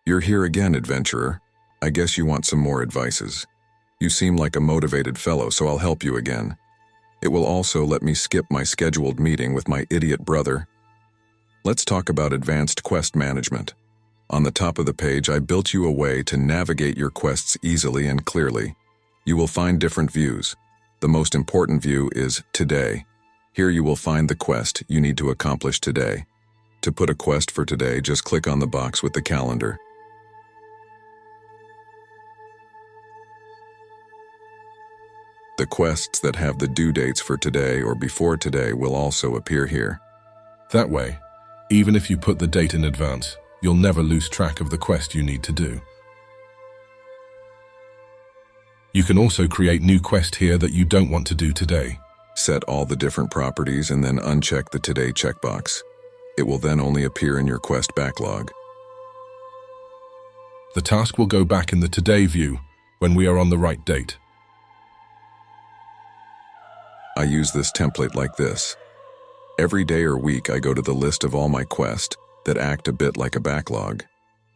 You're here again, adventurer. I guess you want some more advices. You seem like a motivated fellow, so I'll help you again. It will also let me skip my scheduled meeting with my idiot brother. Let's talk about advanced quest management. On the top of the page, I built you a way to navigate your quests easily and clearly. You will find different views. The most important view is Today. Here you will find the quest you need to accomplish today. To put a quest for today, just click on the box with the calendar. The quests that have the due dates for today or before today will also appear here. That way, even if you put the date in advance, you'll never lose track of the quest you need to do. You can also create new quests here that you don't want to do today. Set all the different properties and then uncheck the Today checkbox. It will then only appear in your quest backlog. The task will go back in the Today view when we are on the right date. I use this template like this. Every day or week I go to the list of all my quests that act a bit like a backlog.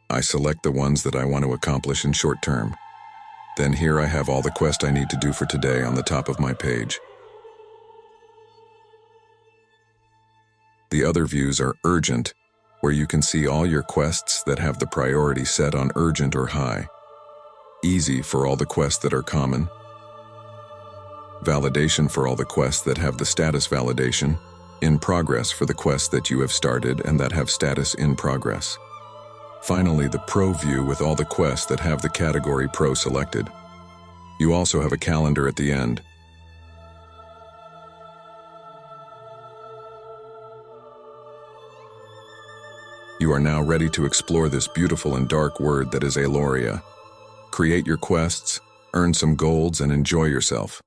I select the ones that I want to accomplish in short term. Then here I have all the quests I need to do for today on the top of my page. The other views are urgent, where you can see all your quests that have the priority set on urgent or high. Easy for all the quests that are common. Validation for all the quests that have the status validation. In progress for the quests that you have started and that have status in progress. Finally, the Pro view with all the quests that have the category Pro selected. You also have a calendar at the end. You are now ready to explore this beautiful and dark world that is Aloria. Create your quests, earn some golds, and enjoy yourself.